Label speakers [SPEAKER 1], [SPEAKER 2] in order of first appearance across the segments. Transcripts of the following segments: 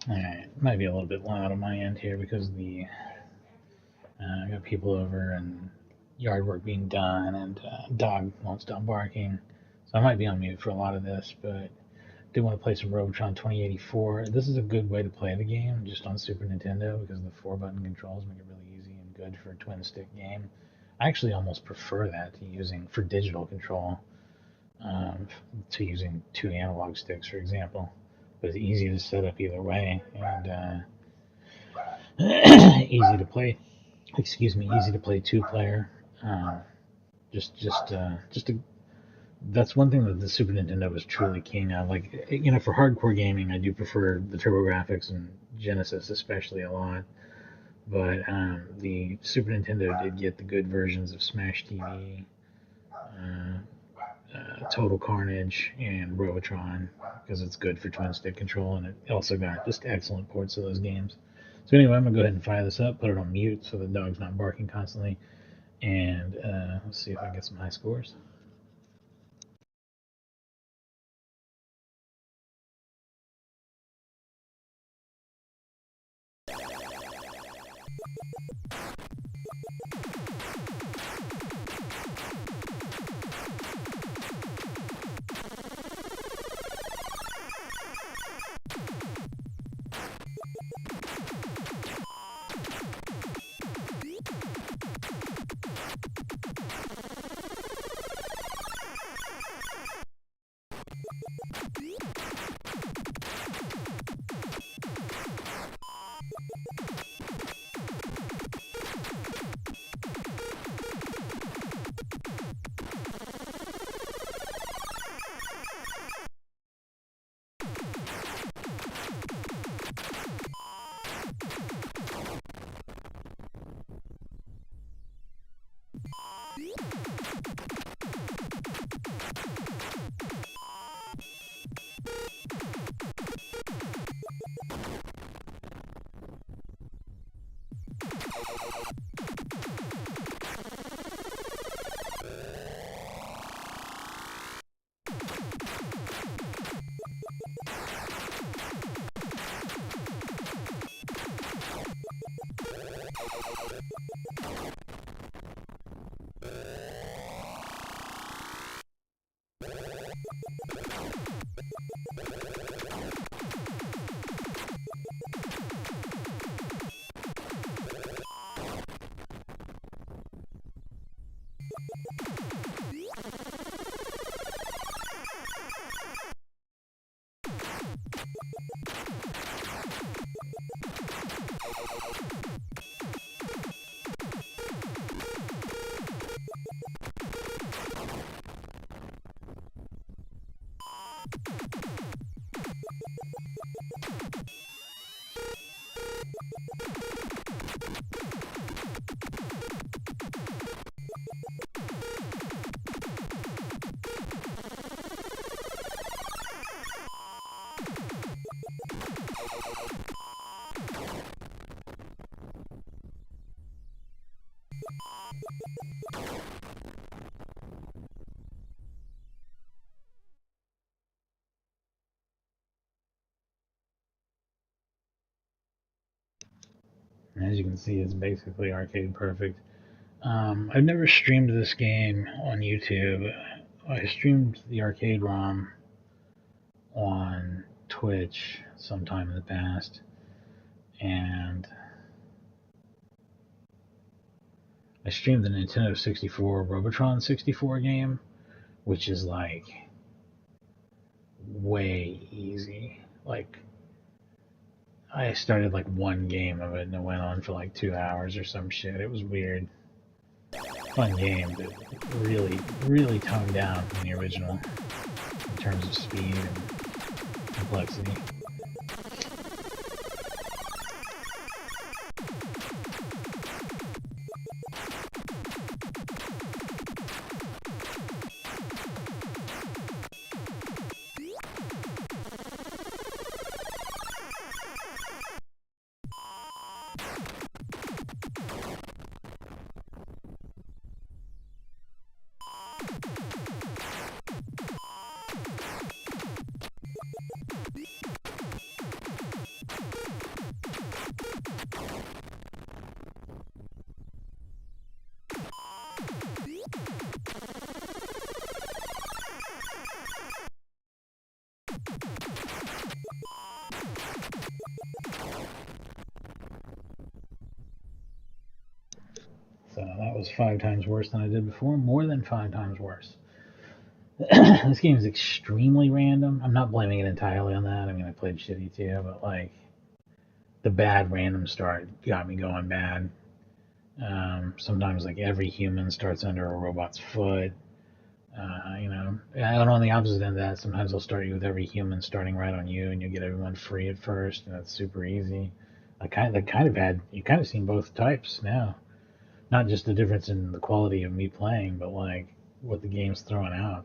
[SPEAKER 1] Alright, might be a little bit loud on my end here because the I got people over and yard work being done, and dog won't stop barking. So I might be on mute for a lot of this, but I do want to play some Robotron 2084. This is a good way to play the game, just on Super Nintendo, because the 4-button controls make it really easy and good for a twin stick game. I actually almost prefer that to using for digital control um, to using two analog sticks, for example. But it's easy to set up either way, and easy to play. Excuse me, easy to play two-player. Uh, just a That's one thing that the Super Nintendo was truly king of. Like, for hardcore gaming, I do prefer the TurboGrafx and Genesis especially a lot. But the Super Nintendo did get the good versions of Smash TV, Total Carnage, and Robotron because it's good for twin stick control, and it also got just excellent ports of those games. So anyway, I'm gonna go ahead and fire this up, put it on mute so the dog's not barking constantly, and let's see if I can get some high scores. As you can see, it's basically arcade perfect. I've never streamed this game on YouTube. I streamed the arcade ROM on Twitch sometime in the past, and I streamed the Nintendo 64 Robotron 64 game, which is like way easy. Like, I started like one game of it and it went on for like 2 hours or some shit. It was weird. Fun game, but really, really toned down from the original in terms of speed and complexity. was 5 times worse than I did before, more than 5 times worse. This game is extremely random. I'm not blaming it entirely on that. I mean, I played shitty too, but like the bad random start got me going bad. Sometimes like every human starts under a robot's foot. And on the opposite end of that, sometimes they'll start you with every human starting right on you, and you get everyone free at first, and it's super easy. You kind of seen both types now. Not just the difference in the quality of me playing, but like what the game's throwing out.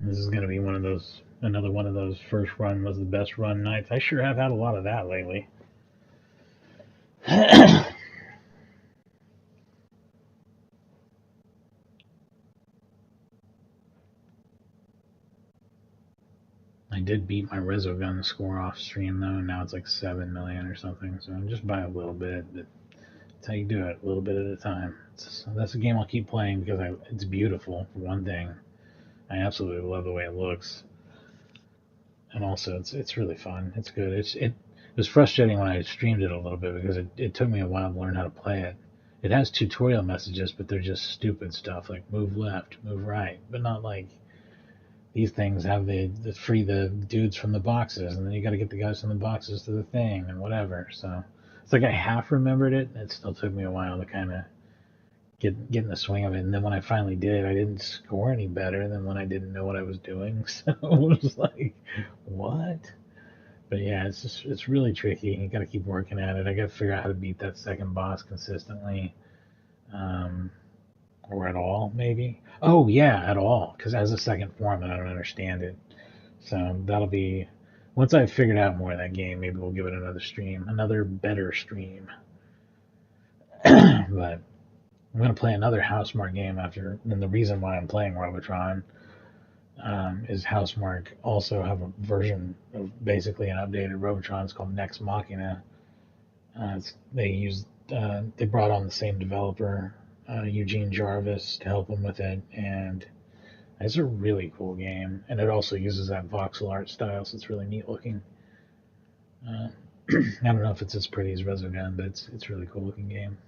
[SPEAKER 1] This is going to be another one of those first run was the best run nights. I sure have had a lot of that lately. I did beat my Resogun score off stream though. Now it's like 7 million or something. So I'm just by a little bit. But that's how you do it, a little bit at a time. That's a game I'll keep playing because it's beautiful for one thing. I absolutely love the way it looks, and also it's really fun. It's good. It was frustrating when I streamed it a little bit because it took me a while to learn how to play it. It has tutorial messages, but they're just stupid stuff like move left, move right, but not like these things have the free the dudes from the boxes, and then you got to get the guys from the boxes to the thing and whatever. So it's like I half remembered it. It still took me a while to kind of get in the swing of it. And then when I finally did, I didn't score any better than when I didn't know what I was doing. So it was like, what? But yeah, it's really tricky. You got to keep working at it. I got to figure out how to beat that second boss consistently, um, or at all, maybe. Oh yeah, at all. Because as a second form, and I don't understand it. So that'll be once I've figured out more of that game. Maybe we'll give it another stream, another better stream. But I'm gonna play another Housemarque game after. And the reason why I'm playing Robotron is Housemarque also have a version of basically an updated Robotron. It's called Next Machina. They brought on the same developer, Eugene Jarvis, to help them with it, and it's a really cool game. And it also uses that voxel art style, so it's really neat looking. Uh, I don't know if it's as pretty as Resogun, but it's a really cool looking game.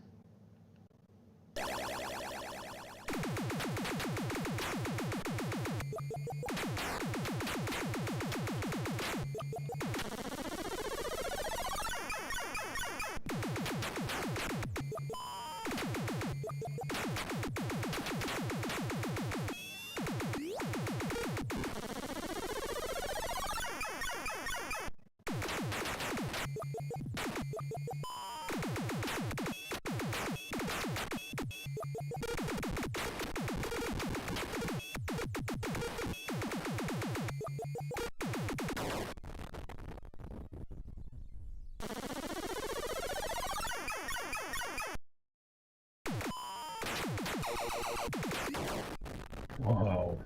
[SPEAKER 1] Whoa.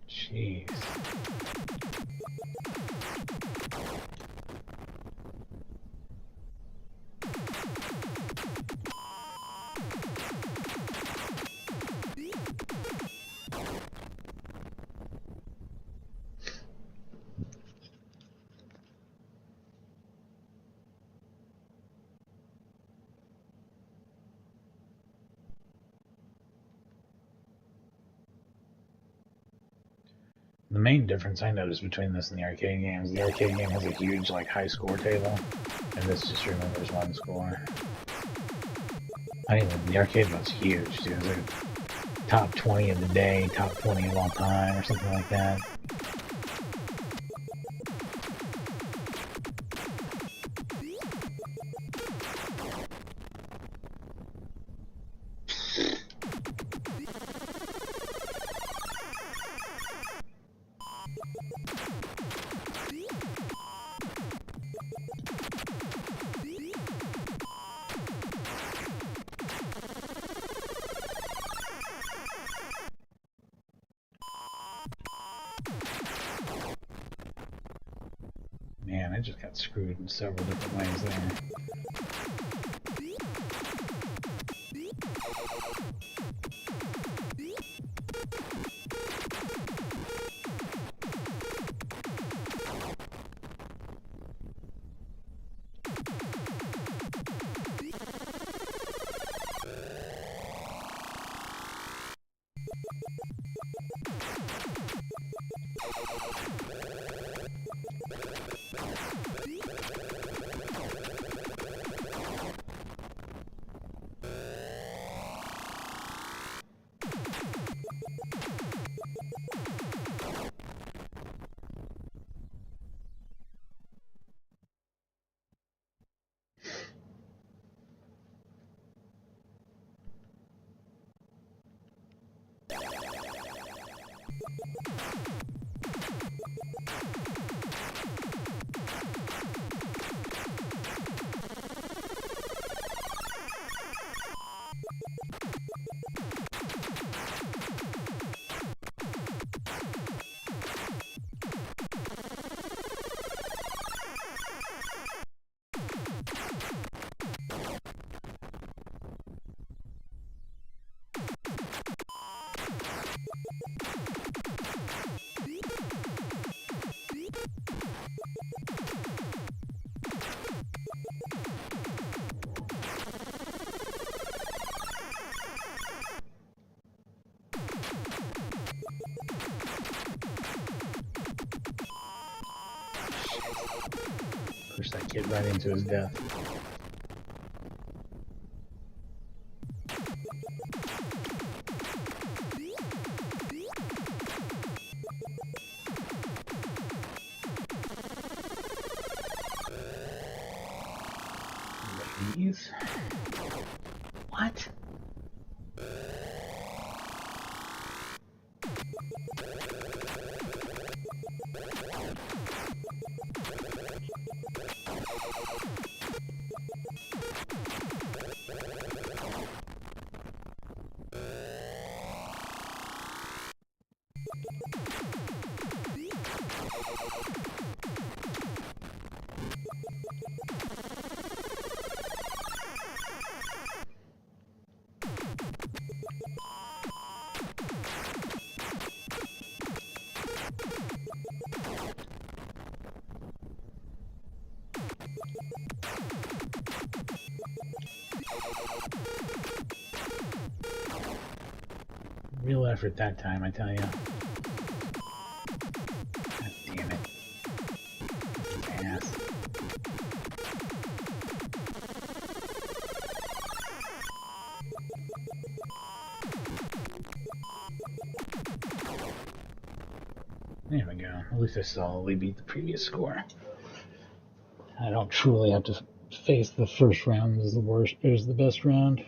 [SPEAKER 1] Jeez. The main difference I noticed between this and the arcade games, the arcade game has a huge like high score table, and this just remembers one score. The arcade one's huge, dude. It's like top 20 of the day, top 20 of all time, or something like that. Man, I just got screwed in several different ways there. Push that kid right into his death. Ladies? What? Real effort that time, I tell you. God damn it. Ass. There we go. At least I solidly beat the previous score. I don't truly have to face the first round as the worst, as the best round.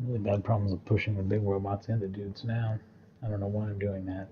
[SPEAKER 1] Really bad problems with pushing the big robots into dudes now. I don't know why I'm doing that.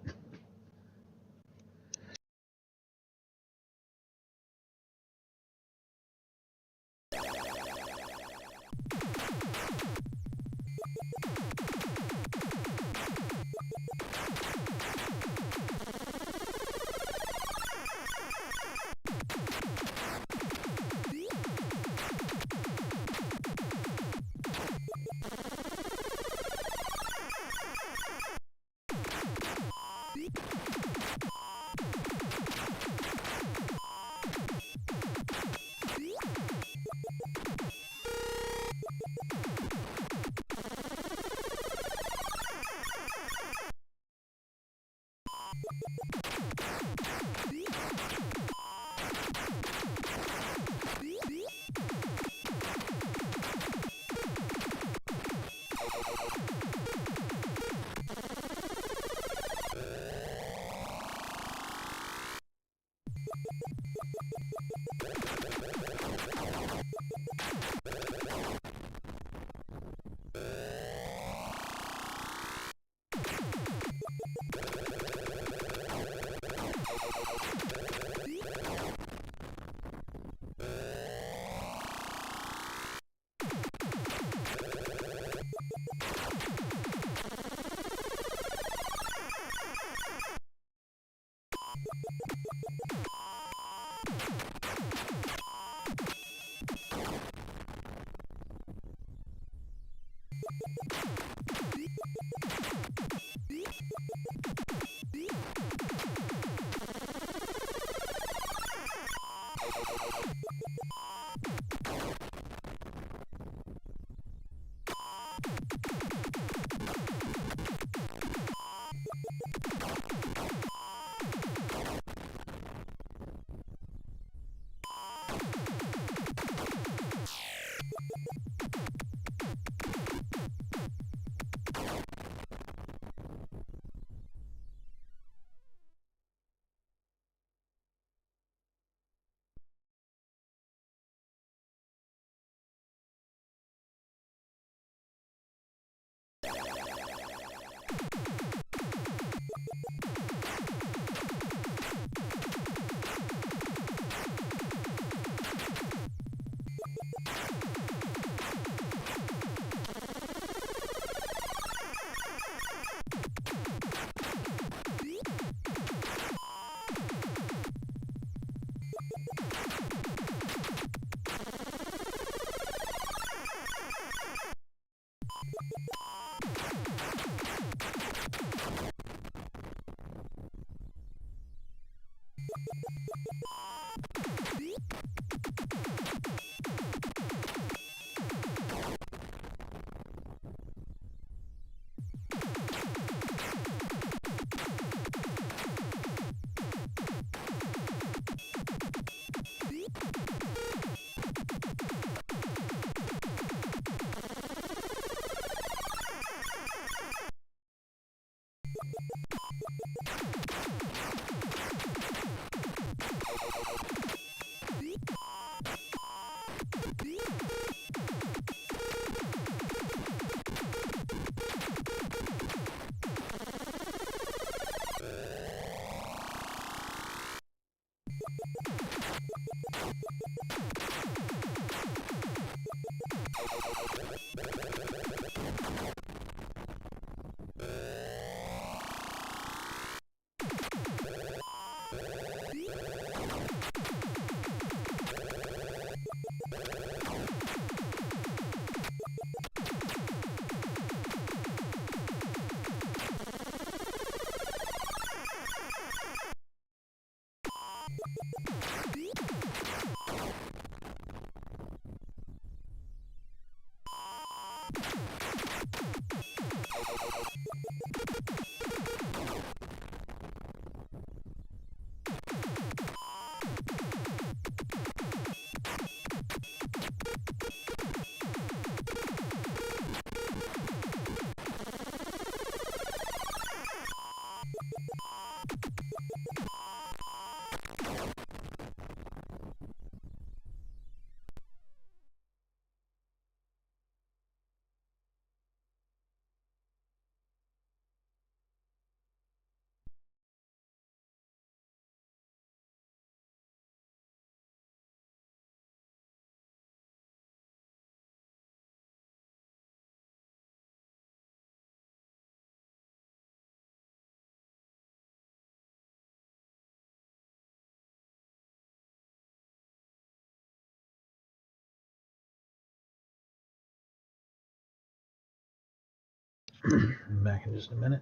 [SPEAKER 1] Back in just a minute.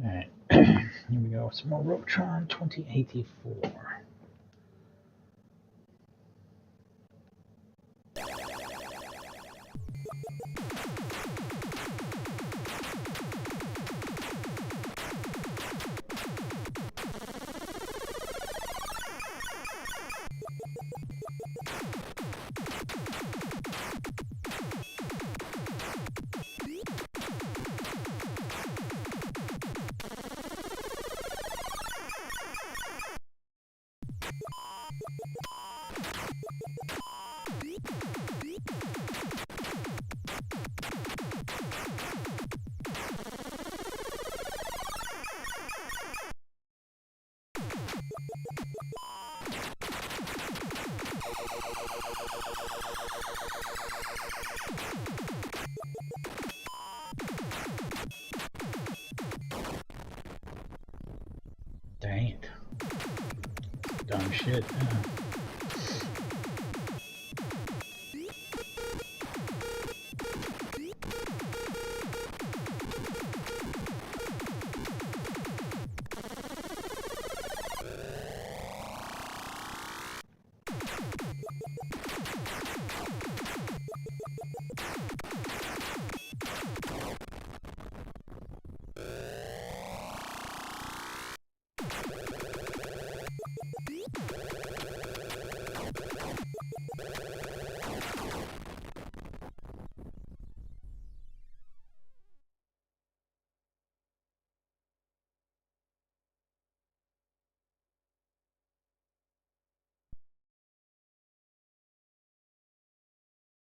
[SPEAKER 1] Alright, here we go. Some more Robotron 2084. Dang it. Dumb shit.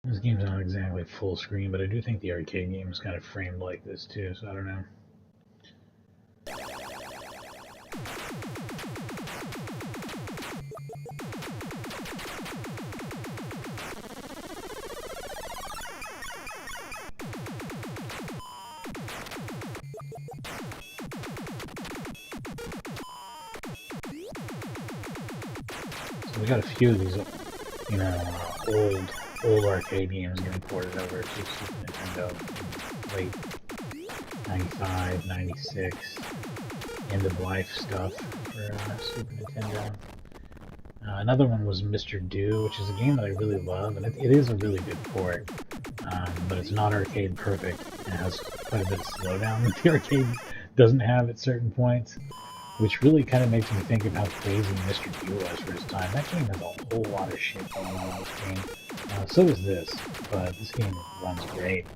[SPEAKER 1] This game's not exactly full screen, but I do think the arcade game is kind of framed like this too, so I don't know. So we got a few of these, you know, old arcade games getting ported over to Super Nintendo in late 95, 96. end-of-life stuff for Super Nintendo. Another one was Mr. Do, which is a game that I really love, and it is a really good port, but it's not arcade perfect. It has quite a bit of slowdown that the arcade doesn't have at certain points, which really kind of makes me think of how crazy Mr. Do was for his time. That game has a whole lot of shit going on this game. So does this, but this game runs great.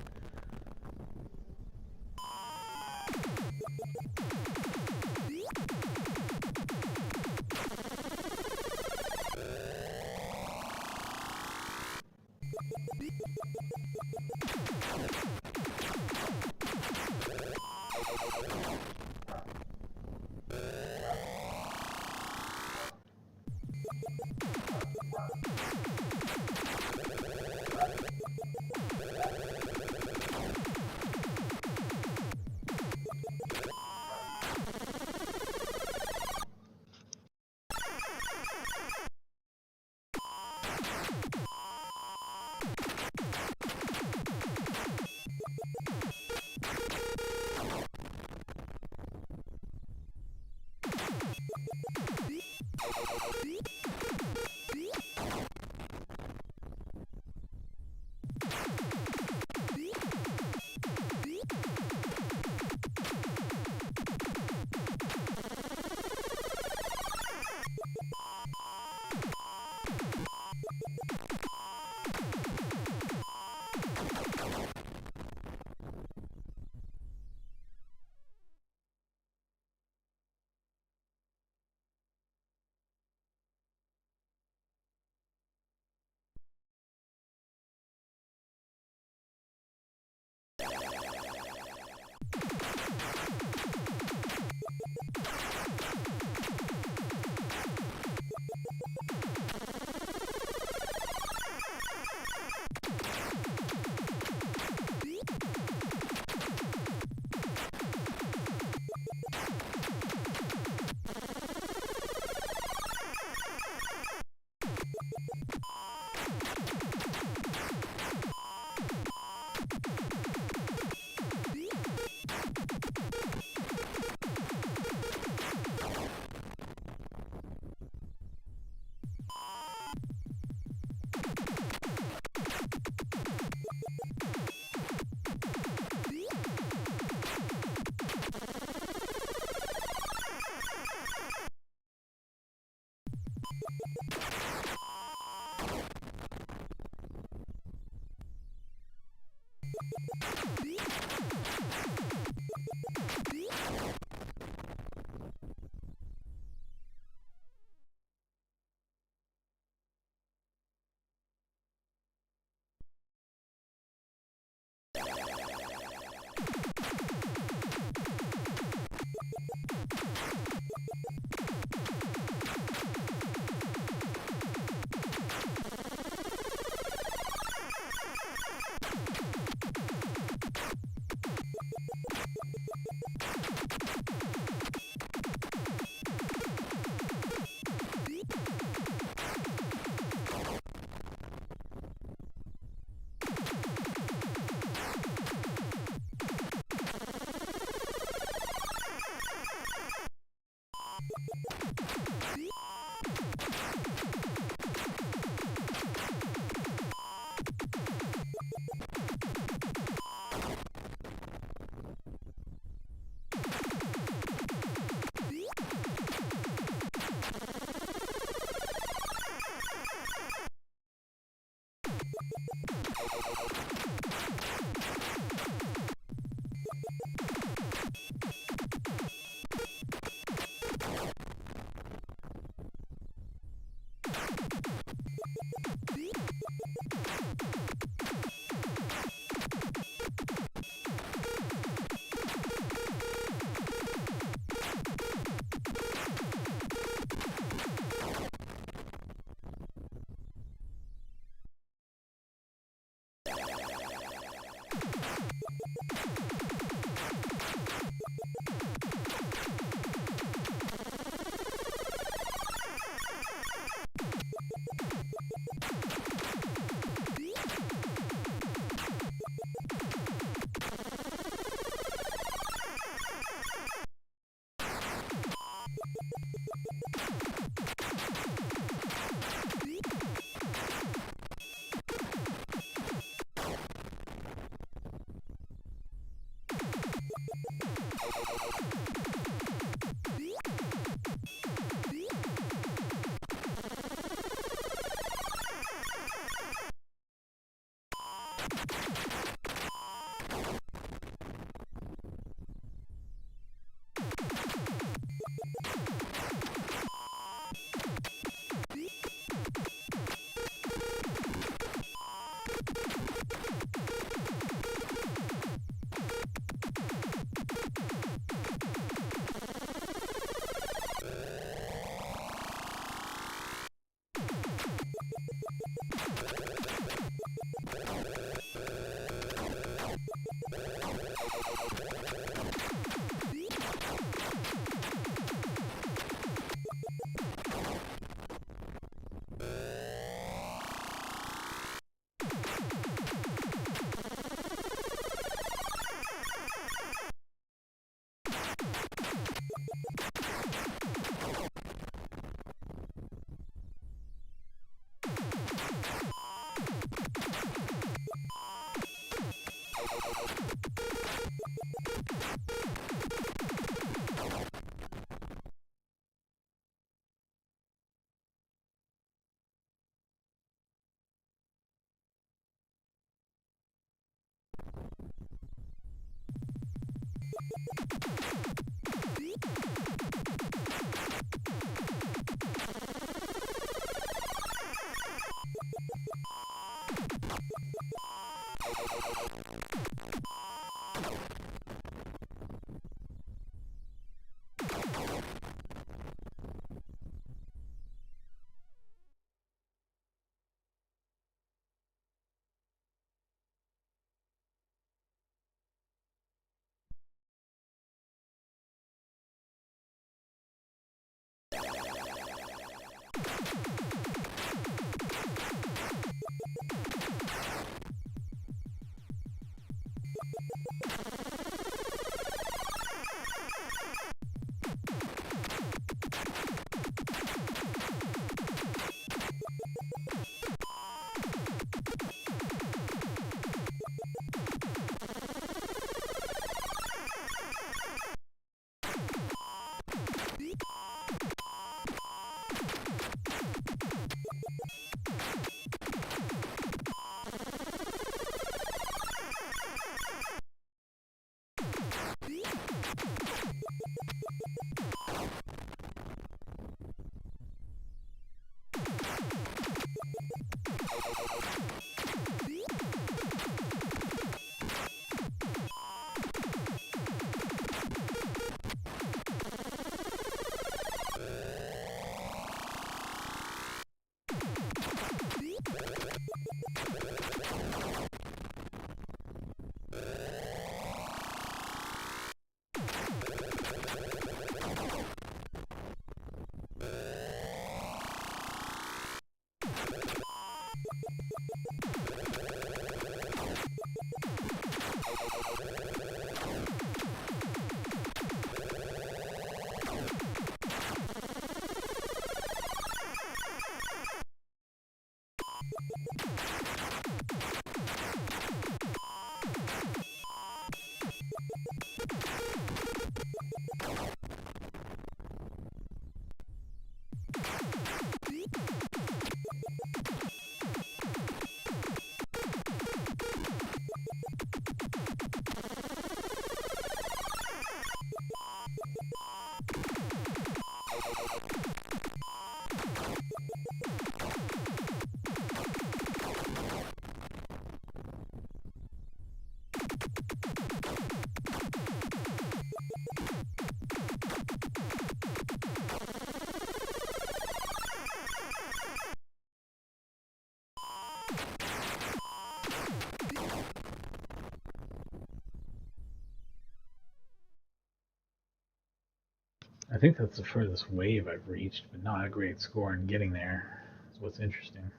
[SPEAKER 1] I think that's the furthest wave I've reached, but not a great score in getting there. That's what's interesting.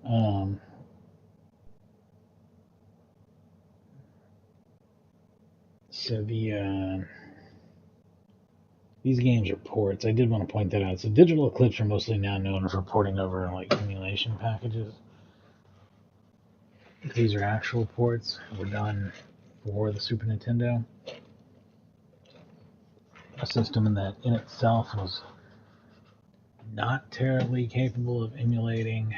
[SPEAKER 1] Um, so these games are ports. I did want to point that out. So Digital Eclipse are mostly now known for porting over like emulation packages. These are actual ports. Were done for the Super Nintendo. A system that in itself was not terribly capable of emulating,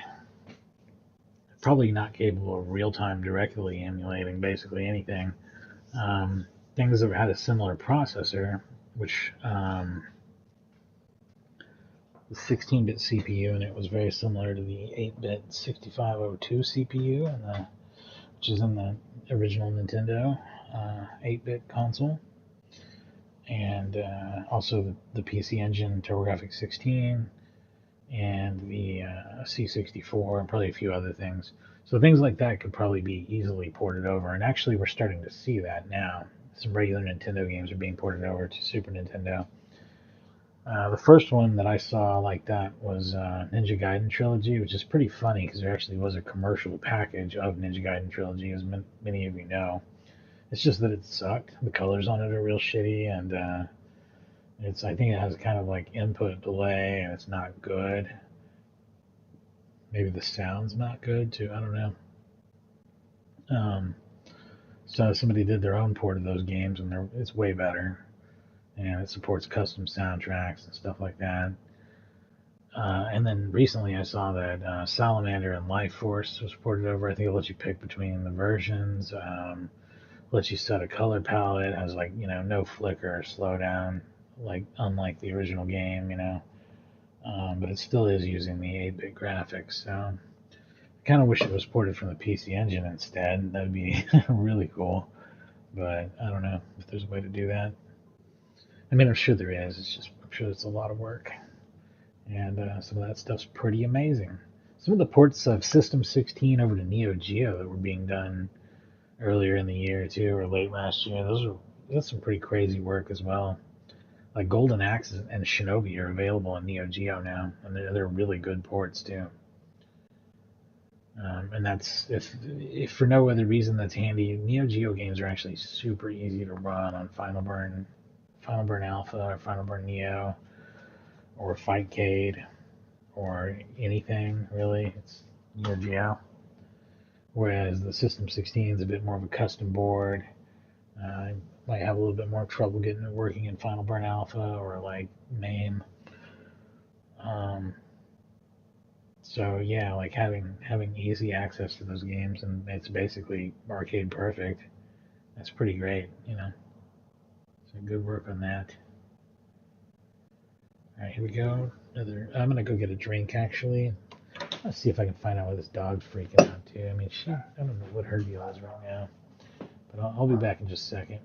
[SPEAKER 1] probably not capable of real-time directly emulating basically anything. Things that had a similar processor, which the 16-bit CPU, and it was very similar to the 8-bit 6502 CPU, which is in the original Nintendo 8-bit console, and also the PC Engine TurboGrafx 16, and the C64, and probably a few other things. So things like that could probably be easily ported over, and actually we're starting to see that now. Some regular Nintendo games are being ported over to Super Nintendo. The first one that I saw like that was Ninja Gaiden Trilogy, which is pretty funny because there actually was a commercial package of Ninja Gaiden Trilogy, as many of you know. It's just that it sucked. The colors on it are real shitty, and I think it has kind of like input delay, and it's not good. Maybe the sound's not good too. I don't know. Um, so somebody did their own port of those games, and it's way better, and it supports custom soundtracks and stuff like that. And then recently I saw that Salamander and Life Force was ported over. I think it lets you pick between the versions. Lets you set a color palette. Has like no flicker or slowdown, like unlike the original game. But it still is using the 8-bit graphics. So I kind of wish it was ported from the PC Engine instead. That'd be really cool. But I don't know if there's a way to do that. I mean, I'm sure there is. I'm sure it's a lot of work. And some of that stuff's pretty amazing. Some of the ports of System 16 over to Neo Geo that were being done earlier in the year too, or late last year, that's some pretty crazy work as well. Like Golden Axe and Shinobi are available in Neo Geo now, and they're really good ports too. And that's if for no other reason that's handy. Neo Geo games are actually super easy to run on Final Burn Alpha, or Final Burn Neo, or Fightcade, or anything really. It's Neo Geo. Whereas the System 16 is a bit more of a custom board. I might have a little bit more trouble getting it working in Final Burn Alpha or like MAME. Um, so yeah, like having easy access to those games, and it's basically arcade perfect. That's pretty great. So good work on that. All right, here we go. I'm gonna go get a drink actually. Let's see if I can find out why this dog's freaking out too. I mean, I don't know what her deal is right now, but I'll be back in just a second.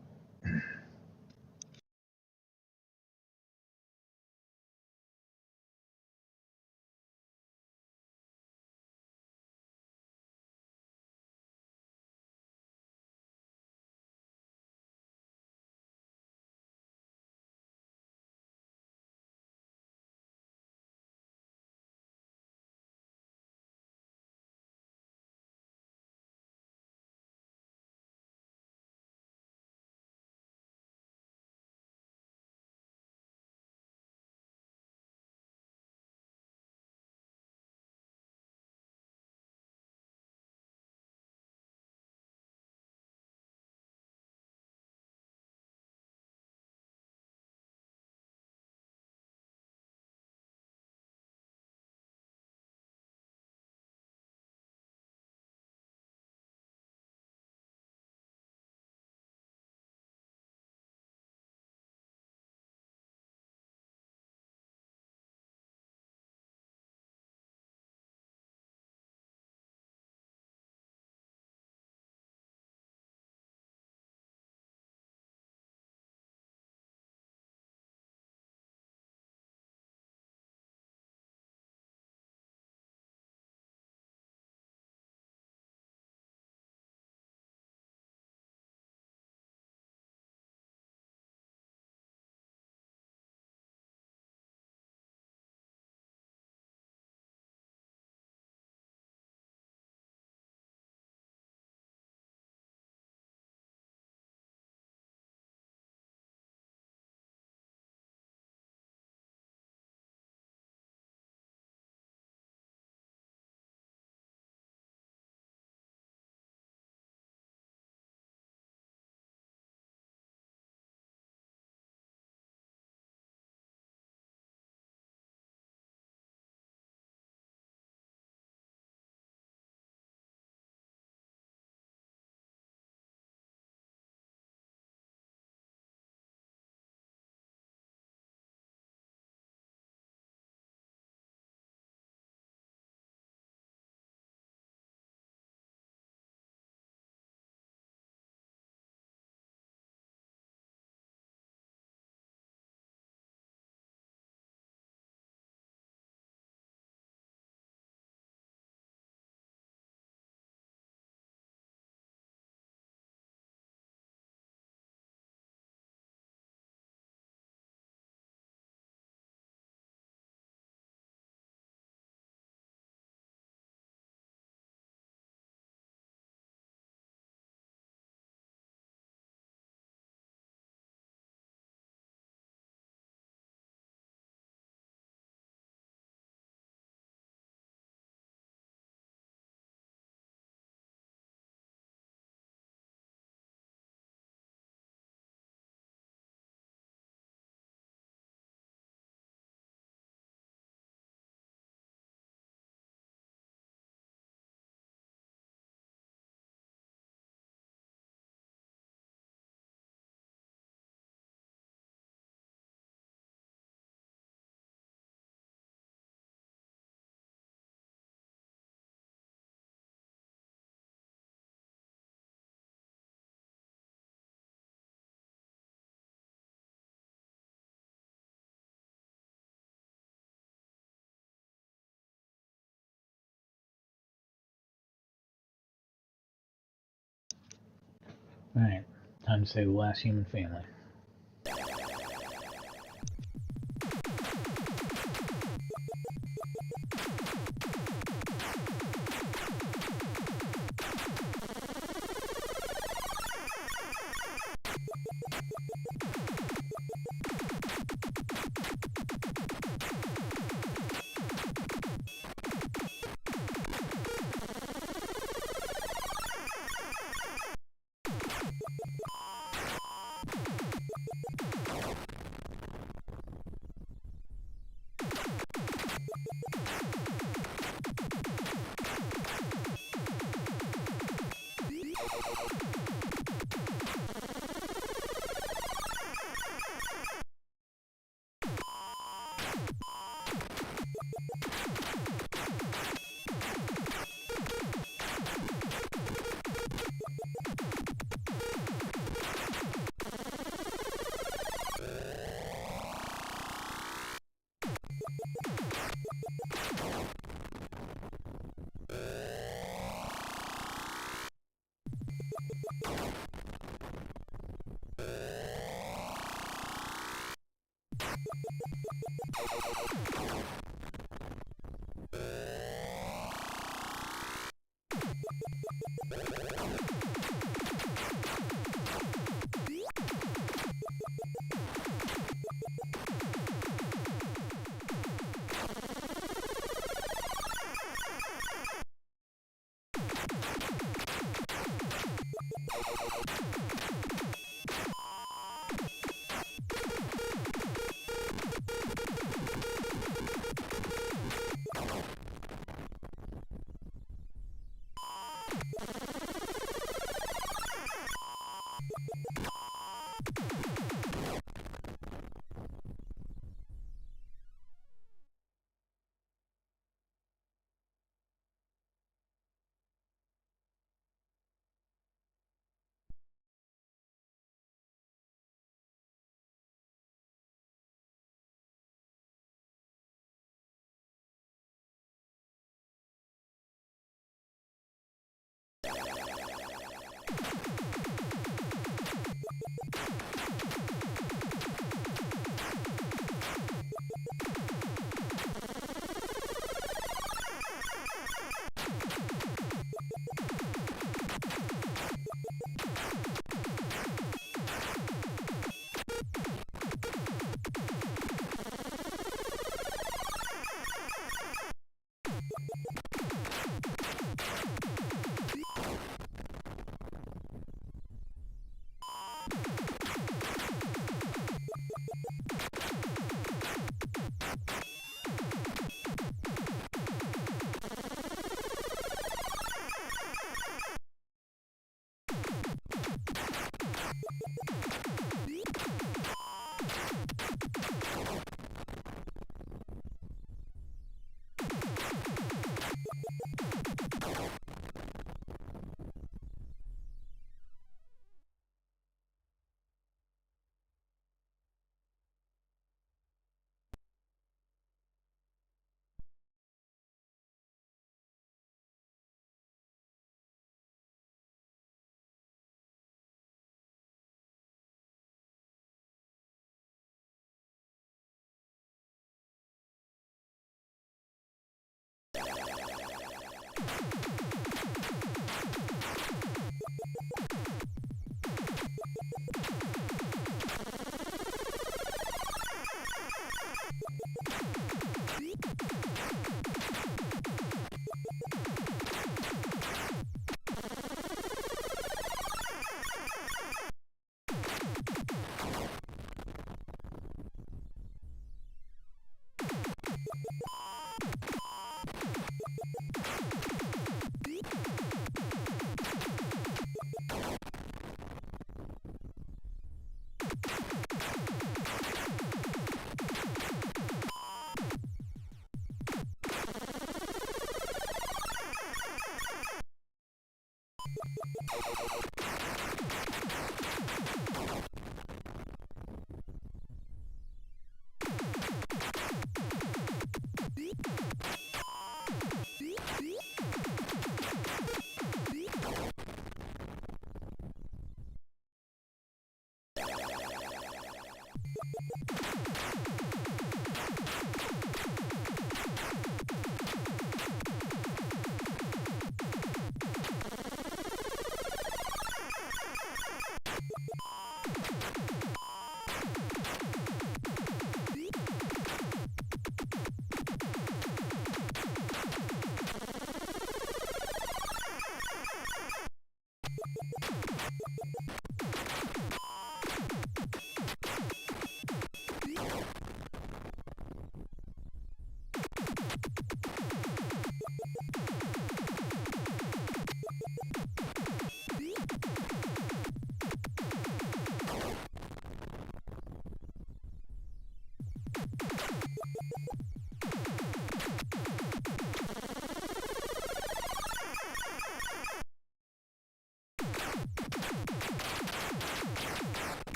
[SPEAKER 1] Alright, time to say the last human family.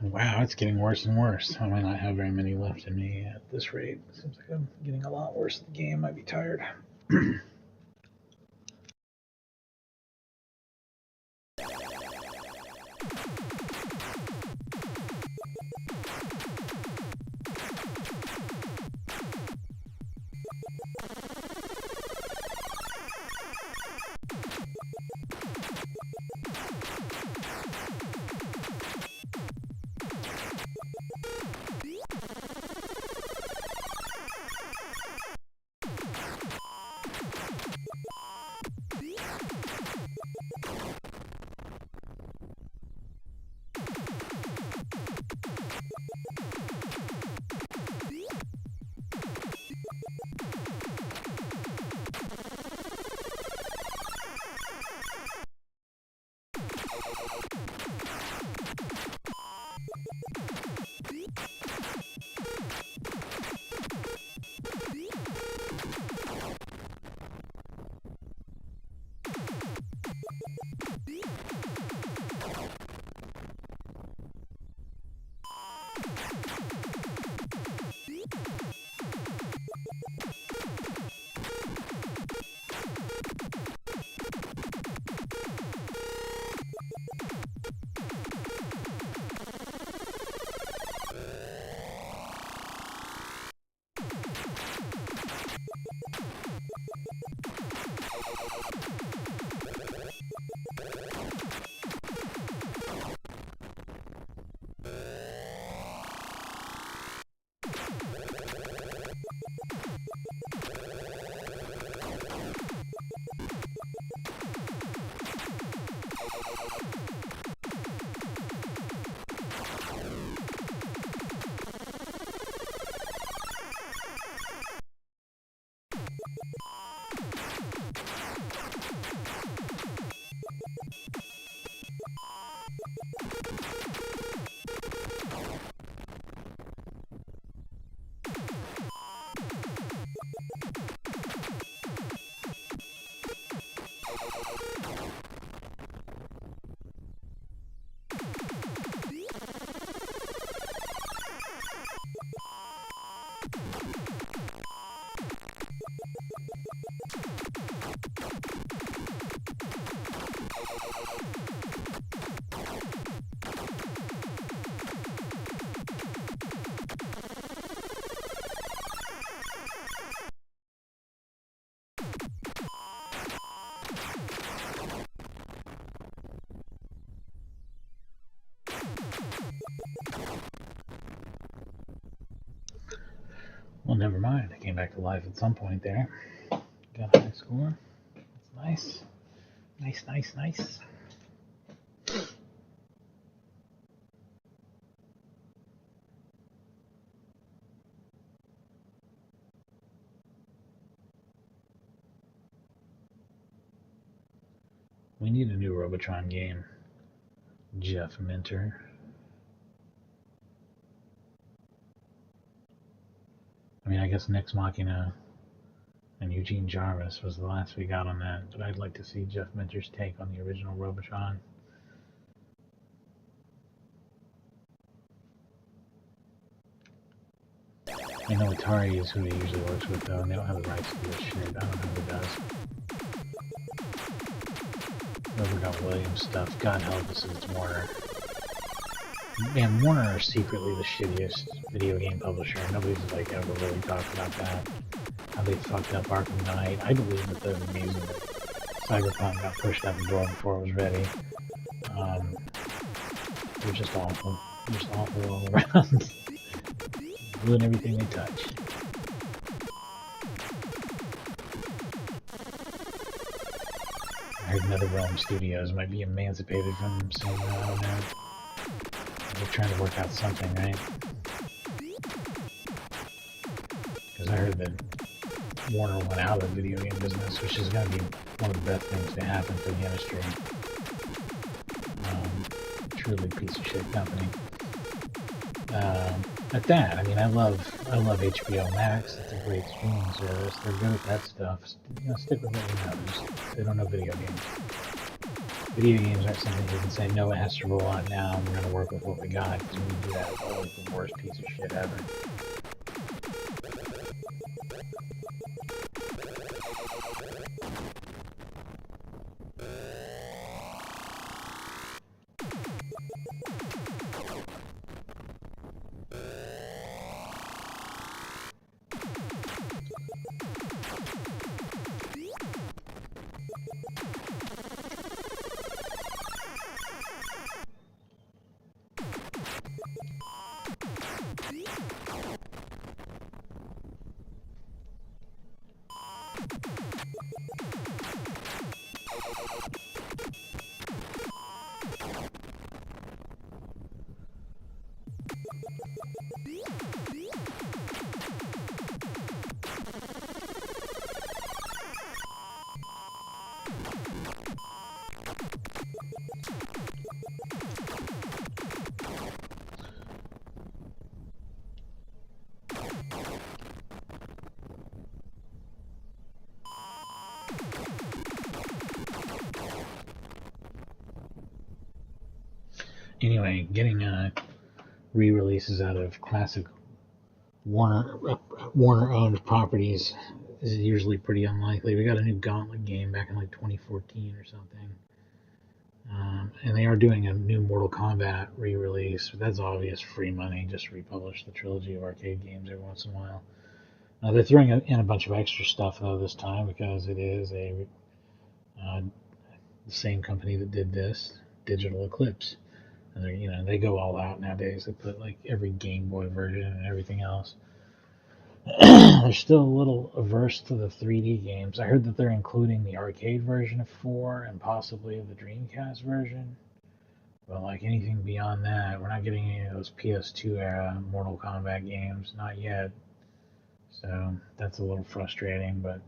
[SPEAKER 1] Wow, it's getting worse and worse. I might not have very many left in me at this rate. Seems like I'm getting a lot worse at the game. I might be tired. Well, never mind. I came back to life at some point there. Got a high score. That's nice. Nice, nice, nice. We need a new Robotron game. Jeff Minter. I mean, I guess Nex Machina and Eugene Jarvis was the last we got on that, but I'd like to see Jeff Minter's take on the original Robotron. I know Atari is who he usually works with, though, and they don't have the rights to this shit. I don't know who does. Whoever got Williams stuff, God help us if it's Warner. Man, Warner are secretly the shittiest video game publisher. Nobody's like ever really talked about that. How they fucked up Arkham Knight. I believe that the reason that Cyberpunk got pushed out the door before it was ready. It was just awful. Just awful all around. Ruin everything they touch. I heard NetherRealm Studios might be emancipated from some, I don't know. They're trying to work out something, right? Because I heard that Warner went out of the video game business, which is going to be one of the best things to happen for the industry. Truly piece of shit company. At that, I mean, I love HBO Max. It's a great streaming service. They're good at that stuff. You know, stick with what you know. They don't know video games. Video games aren't something you can say, no, it has to roll out now, and we're going to work with what we got, because when you do that, it's always the worst piece of shit ever. Anyway, getting re-releases out of classic Warner-owned properties is usually pretty unlikely. We got a new Gauntlet game back in like 2014 or something. And they are doing a new Mortal Kombat re-release. That's obvious free money. Just republish the trilogy of arcade games every once in a while. They're throwing in a bunch of extra stuff though this time because it is the same company that did this, Digital Eclipse. And they go all out nowadays. They put like every Game Boy version and everything else. They're still a little averse to the 3D games. I heard that they're including the arcade version of 4 and possibly the Dreamcast version. But like anything beyond that, we're not getting any of those PS2 era Mortal Kombat games, not yet. So that's a little frustrating, but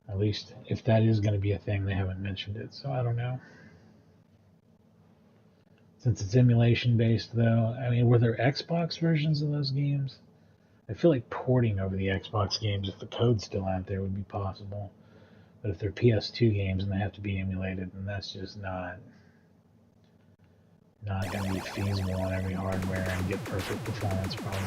[SPEAKER 1] at least if that is going to be a thing, they haven't mentioned it, so I don't know. Since it's emulation based, though, I mean, were there Xbox versions of those games? I feel like porting over the Xbox games, if the code's still out there, would be possible. But if they're PS2 games and they have to be emulated, then that's just not going to be feasible on every hardware and get perfect performance, probably.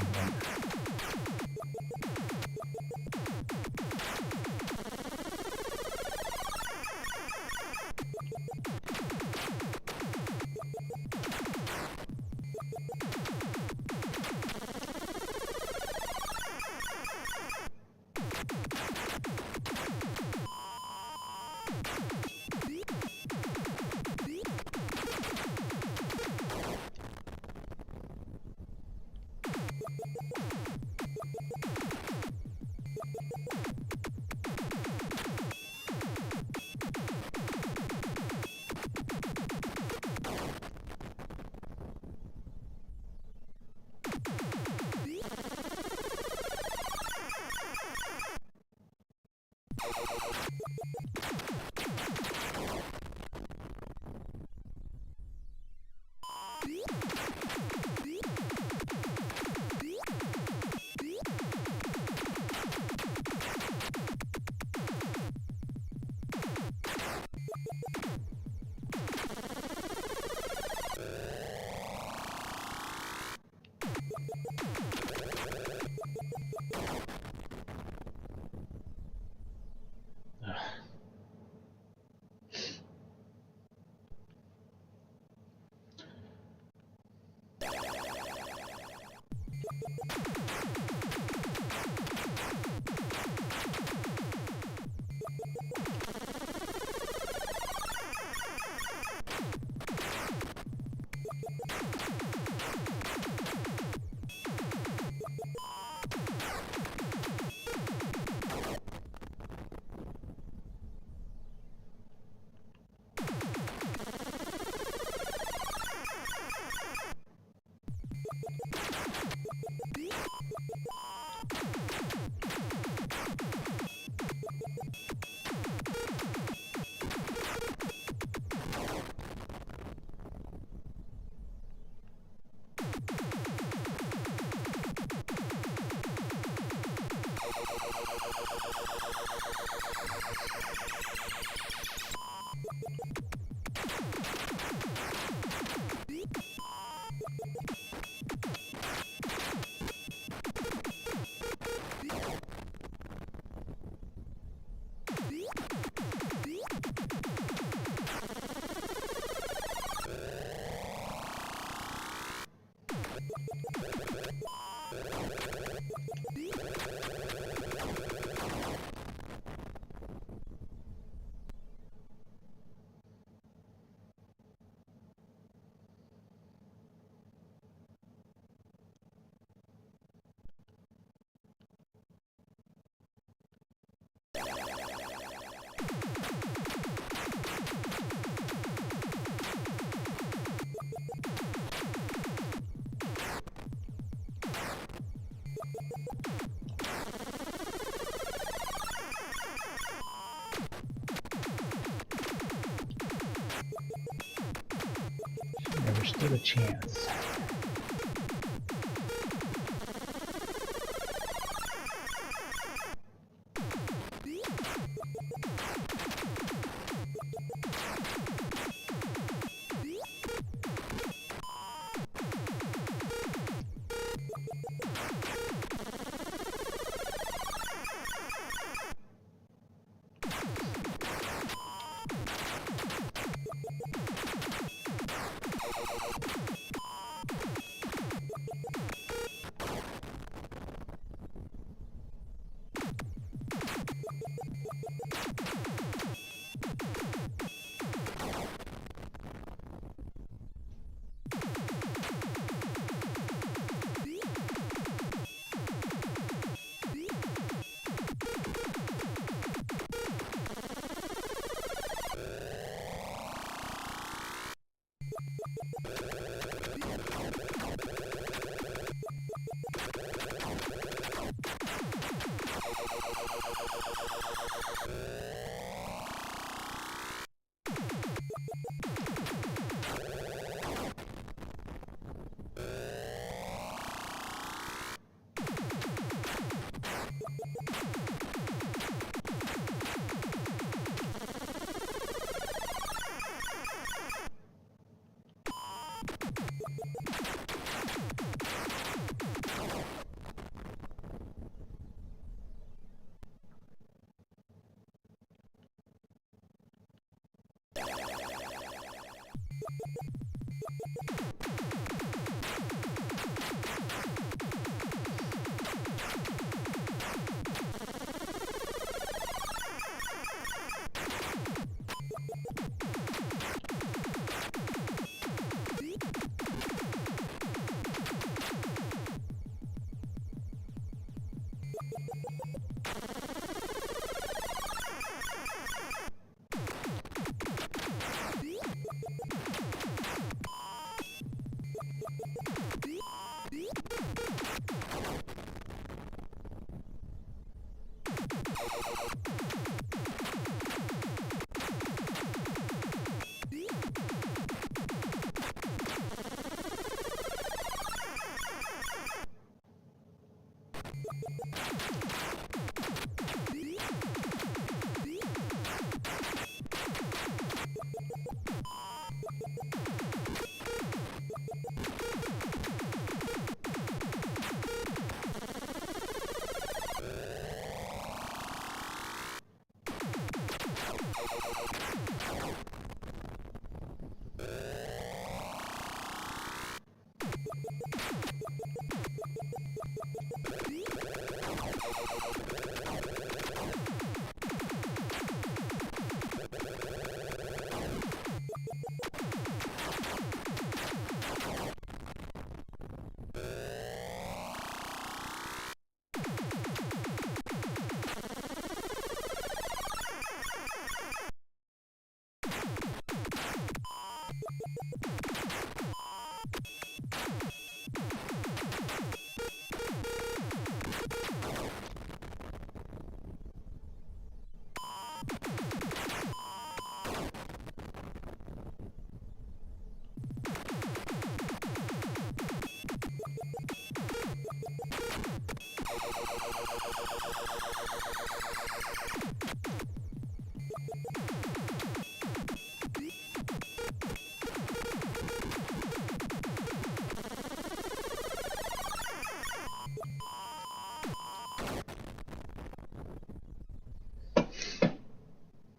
[SPEAKER 1] Never stood a chance.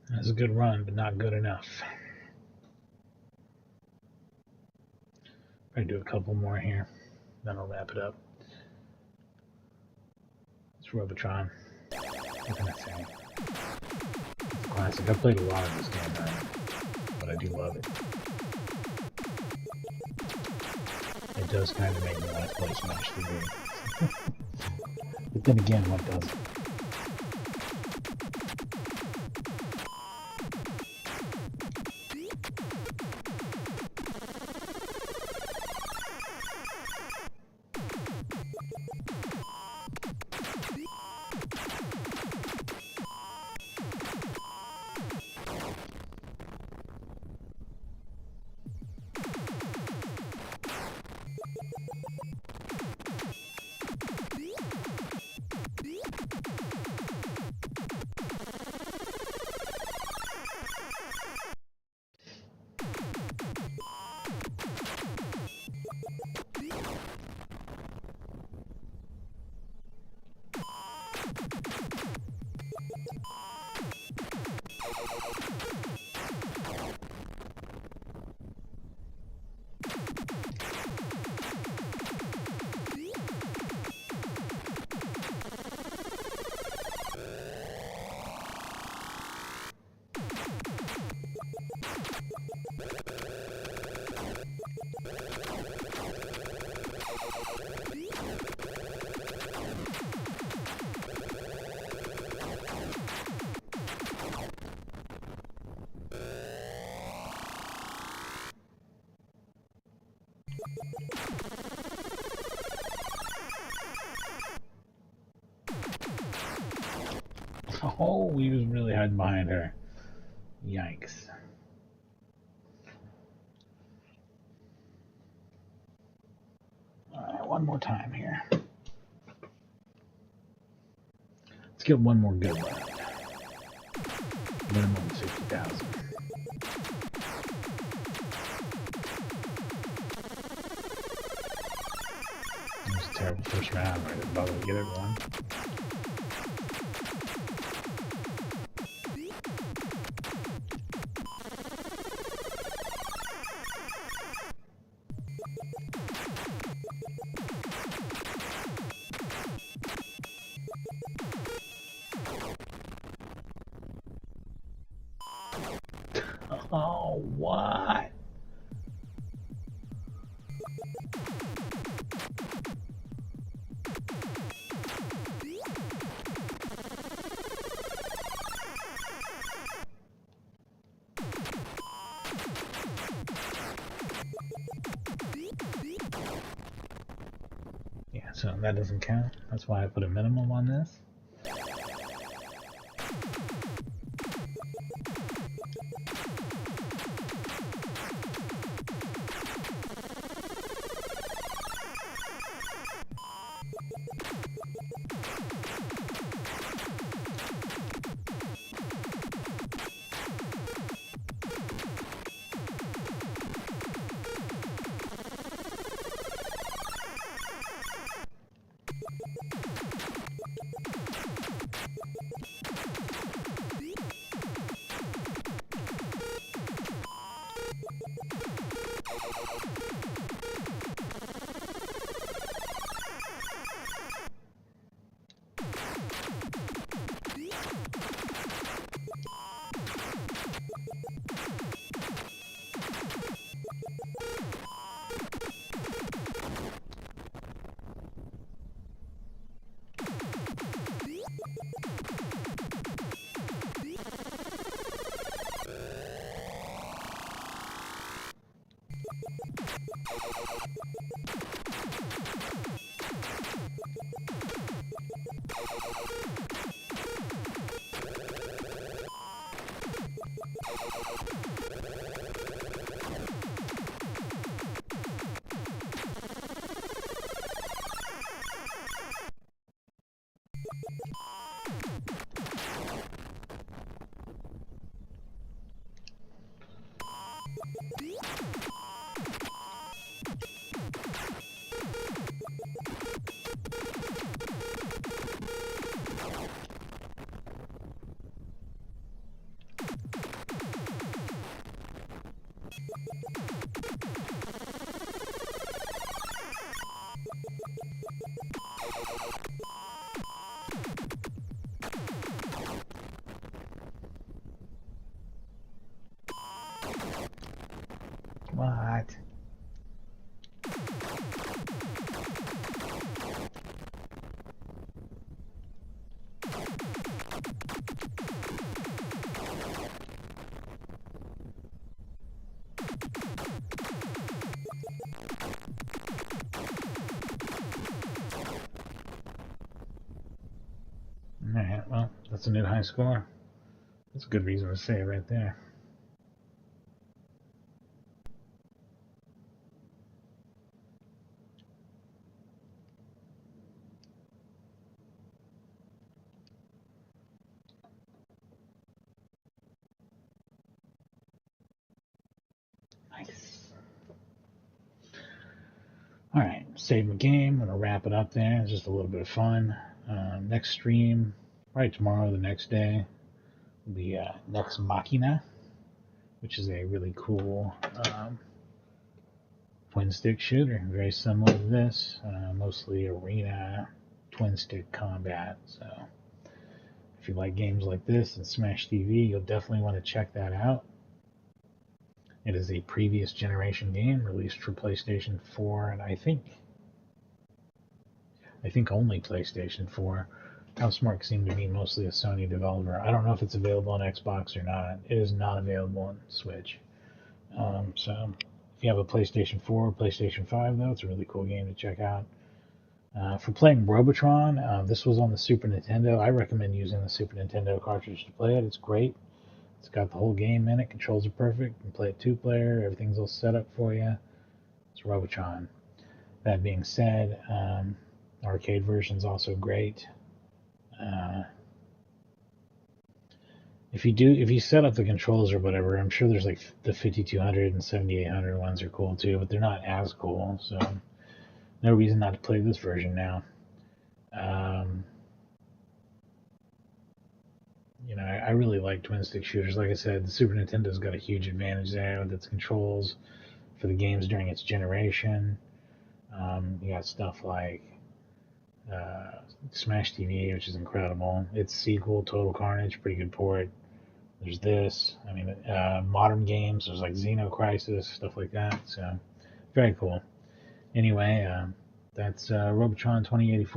[SPEAKER 1] That's a good run, but not good enough. Probably do a couple more here, then I'll wrap it up. It's Robotron. What can I say? It's a classic. I've played a lot of this game, but I do love it. It does kind of make me want to play Smash 3. But then again, what doesn't? Oh, he was really hiding behind her. Yikes. Alright, one more time here. Let's get one more good one. Minimum 60,000. That was a terrible first round. I didn't bother to get everyone. Oh, what? Yeah, so that doesn't count. That's why I put a minimum on this. What? Alright, well, that's a new high score. That's a good reason to say it right there. Nice. Alright, save the game. I'm going to wrap it up there. It's just a little bit of fun. Next stream, right tomorrow, the next day, will be Next Machina, which is a really cool twin stick shooter, very similar to this, mostly arena twin stick combat. So if you like games like this and Smash TV, you'll definitely want to check that out. It is a previous generation game released for PlayStation 4 and I think only PlayStation 4. Housemarque seemed to be mostly a Sony developer. I don't know if it's available on Xbox or not. It is not available on Switch. So if you have a PlayStation 4 or PlayStation 5, though, it's a really cool game to check out. For playing Robotron, this was on the Super Nintendo. I recommend using the Super Nintendo cartridge to play it. It's great. It's got the whole game in it. Controls are perfect. You can play it 2-player. Everything's all set up for you. It's Robotron. That being said, arcade version's also great. If you set up the controls or whatever, I'm sure there's like the 5200 and 7800 ones are cool too, but they're not as cool. So no reason not to play this version now. I really like twin stick shooters. Like I said, the Super Nintendo's got a huge advantage there with its controls for the games during its generation. You got stuff like Smash TV, which is incredible. Its sequel, Total Carnage, pretty good port. There's this. I mean, modern games, there's like Xeno Crisis, stuff like that. So, very cool. Anyway, that's Robotron 2084.